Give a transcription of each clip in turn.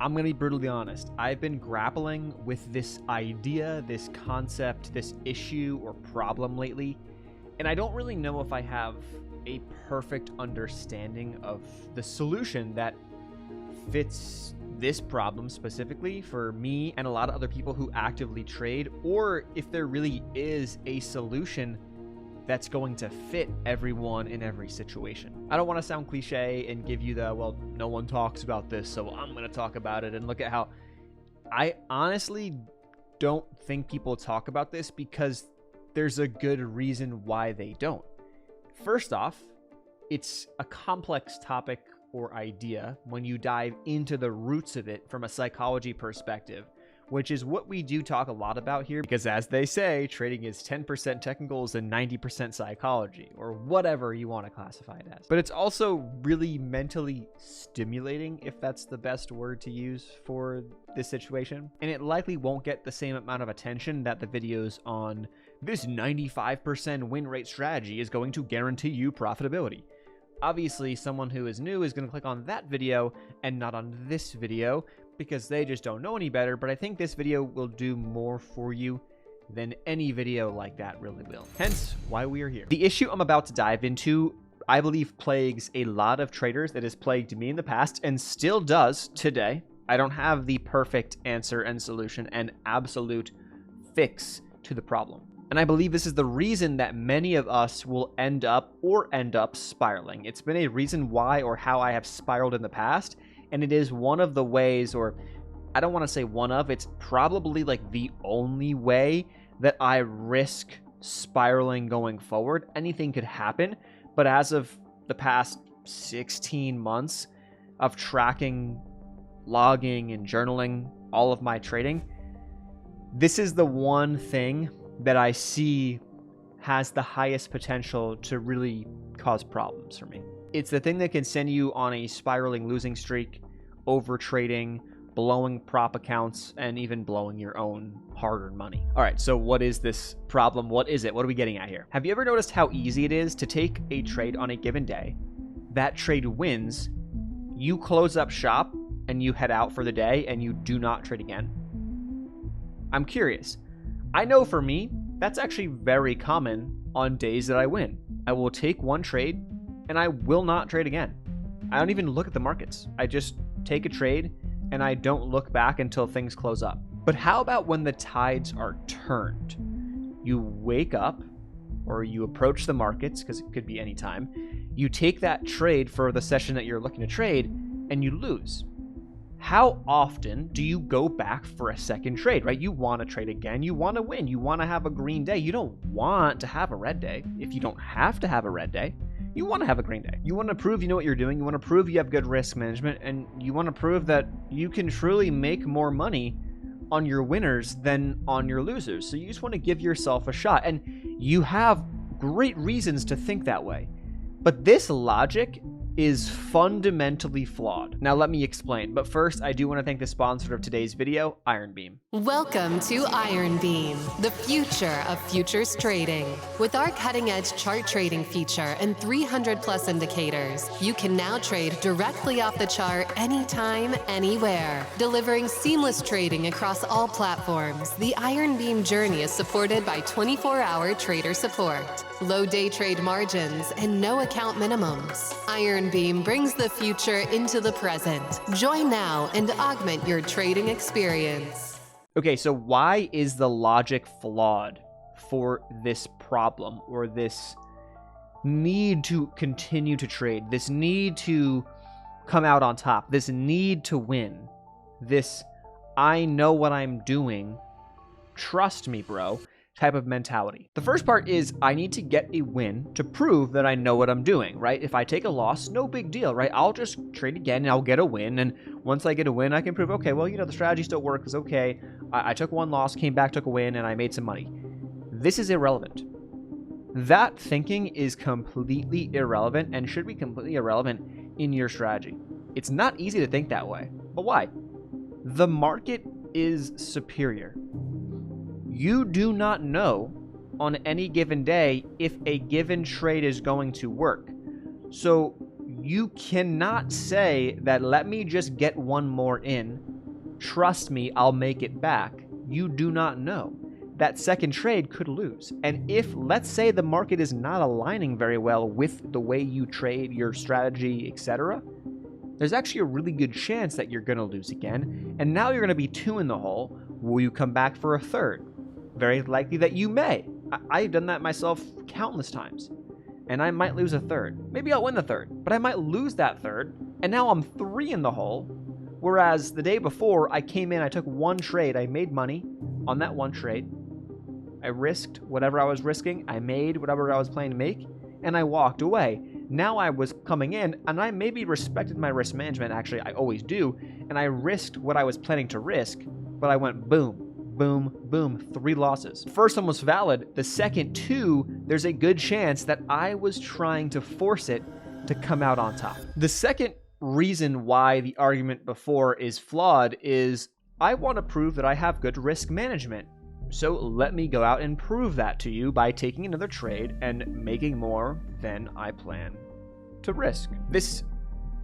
I'm going to be brutally honest. I've been grappling with this idea, this concept, this issue or problem lately, and I don't really know if I have a perfect understanding of the solution that fits this problem specifically for me and a lot of other people who actively trade, or if there really is a solution that's going to fit everyone in every situation. I don't want to sound cliche and give you the, well, no one talks about this, so I'm going to talk about it, and look at how I honestly don't think people talk about this because there's a good reason why they don't. First off, it's a complex topic or idea when you dive into the roots of it from a psychology perspective, which is what we do talk a lot about here, because as they say, trading is 10% technicals and 90% psychology, or whatever you want to classify it as. But it's also really mentally stimulating, if that's the best word to use for this situation. And it likely won't get the same amount of attention that the videos on this 95% win rate strategy is going to guarantee you profitability. Obviously, someone who is new is going to click on that video and not on this video, because they just don't know any better, but I think this video will do more for you than any video like that really will. Hence, why we are here. The issue I'm about to dive into, I believe, plagues a lot of traders. It has plagued me in the past and still does today. I don't have the perfect answer and solution and absolute fix to the problem. And I believe this is the reason that many of us will end up spiraling. It's been a reason why or how I have spiraled in the past. And it is one of the ways, or I don't want to say one of, it's probably like the only way that I risk spiraling going forward. Anything could happen, but as of the past 16 months of tracking, logging, and journaling all of my trading, this is the one thing that I see has the highest potential to really cause problems for me. It's the thing that can send you on a spiraling losing streak, over trading, blowing prop accounts, and even blowing your own hard-earned money. All right, so what is this problem? What is it? What are we getting at here? Have you ever noticed how easy it is to take a trade on a given day? That trade wins, you close up shop, and you head out for the day, and you do not trade again? I'm curious. I know for me, that's actually very common on days that I win. I will take one trade, and I will not trade again. I don't even look at the markets. I just take a trade and I don't look back until things close up. But how about when the tides are turned? You wake up or you approach the markets, because it could be any time. You take that trade for the session that you're looking to trade and you lose. How often do you go back for a second trade, right? You want to trade again. You want to win. You want to have a green day. You don't want to have a red day. If you don't have to have a red day, you want to have a green day. You want to prove you know what you're doing. You want to prove you have good risk management, and you want to prove that you can truly make more money on your winners than on your losers. So you just want to give yourself a shot, and you have great reasons to think that way. But this logic is fundamentally flawed. Now let me explain, but first I do want to thank the sponsor of today's video, Ironbeam. Welcome to Ironbeam, the future of futures trading. With our cutting-edge chart trading feature and 300+ indicators, you can now trade directly off the chart anytime, anywhere. Delivering seamless trading across all platforms, the Ironbeam journey is supported by 24-hour trader support, low day trade margins, and no account minimums. Ironbeam brings the future into the present. Join now and augment your trading experience. Okay, so why is the logic flawed for this problem, or this need to continue to trade, this need to come out on top, this need to win, this I know what I'm doing, trust me, bro, type of mentality? The first part is I need to get a win to prove that I know what I'm doing, right? If I take a loss, no big deal, right? I'll just trade again and I'll get a win. And once I get a win, I can prove, okay, well, you know, the strategy still works. Okay, I took one loss, came back, took a win, and I made some money. This is irrelevant. That thinking is completely irrelevant and should be completely irrelevant in your strategy. It's not easy to think that way. But why? The market is superior. You do not know on any given day if a given trade is going to work. So you cannot say that, let me just get one more in, trust me, I'll make it back. You do not know. That second trade could lose. And if, let's say, the market is not aligning very well with the way you trade, your strategy, etc., there's actually a really good chance that you're going to lose again. And now you're going to be 2 in the hole. Will you come back for a third? Very likely that you may. I've done that myself countless times. And I might lose a third. Maybe I'll win the third, but I might lose that third. And now I'm 3 in the hole. Whereas the day before, I came in, I took one trade, I made money on that one trade. I risked whatever I was risking, I made whatever I was planning to make, and I walked away. Now I was coming in, and I maybe respected my risk management, actually I always do, and I risked what I was planning to risk, but I went boom, boom, boom, 3 losses. The first one was valid, the second 2, there's a good chance that I was trying to force it to come out on top. The second reason why the argument before is flawed is I want to prove that I have good risk management. So let me go out and prove that to you by taking another trade and making more than I plan to risk. This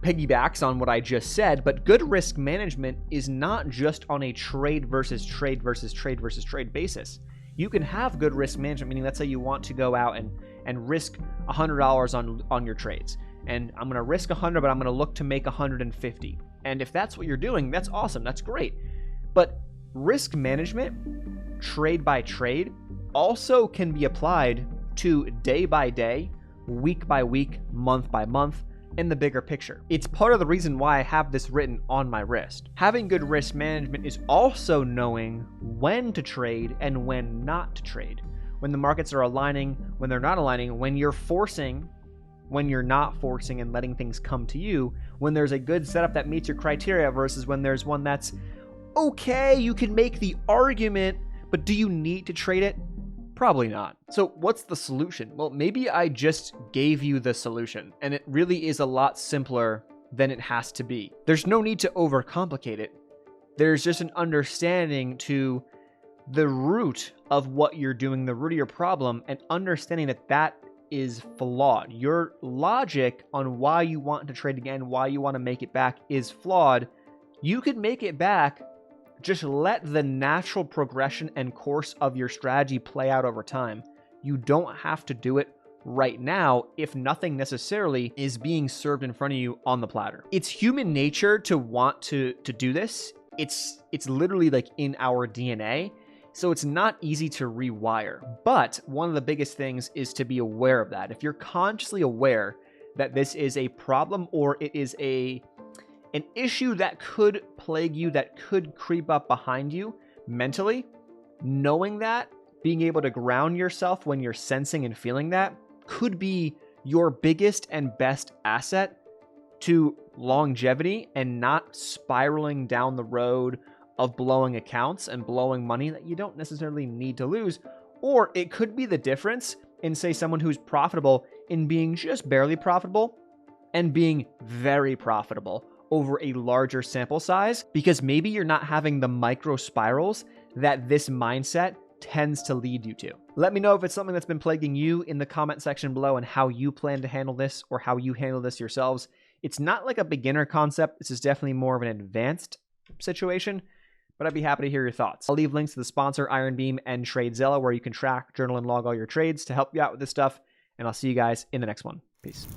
piggybacks on what I just said, but good risk management is not just on a trade versus trade versus trade versus trade basis. You can have good risk management, meaning let's say you want to go out and risk $100 on your trades. And I'm going to risk 100, but I'm going to look to make 150. And if that's what you're doing, that's awesome. That's great. But risk management, trade by trade, also can be applied to day by day, week by week, month by month, in the bigger picture. It's part of the reason why I have this written on my wrist. Having good risk management is also knowing when to trade and when not to trade. When the markets are aligning, when they're not aligning, when you're forcing, when you're not forcing and letting things come to you, when there's a good setup that meets your criteria versus when there's one that's okay, you can make the argument, but do you need to trade it? Probably not. So what's the solution? Well, maybe I just gave you the solution, and it really is a lot simpler than it has to be. There's no need to overcomplicate it. There's just an understanding to the root of what you're doing, the root of your problem, and understanding that that is flawed. Your logic on why you want to trade again, why you want to make it back is flawed. You could make it back. Just let the natural progression and course of your strategy play out over time. You don't have to do it right now if nothing necessarily is being served in front of you on the platter. It's human nature to want to do this. It's literally like in our DNA. So it's not easy to rewire. But one of the biggest things is to be aware of that. If you're consciously aware that this is a problem or it is an issue that could plague you, that could creep up behind you mentally, knowing that, being able to ground yourself when you're sensing and feeling that could be your biggest and best asset to longevity and not spiraling down the road of blowing accounts and blowing money that you don't necessarily need to lose. Or it could be the difference in, say, someone who's profitable in being just barely profitable and being very profitable over a larger sample size, because maybe you're not having the micro spirals that this mindset tends to lead you to. Let me know if it's something that's been plaguing you in the comment section below and how you plan to handle this or how you handle this yourselves. It's not like a beginner concept. This is definitely more of an advanced situation, but I'd be happy to hear your thoughts. I'll leave links to the sponsor, Iron Beam, and TradeZilla, where you can track, journal, and log all your trades to help you out with this stuff. And I'll see you guys in the next one. Peace.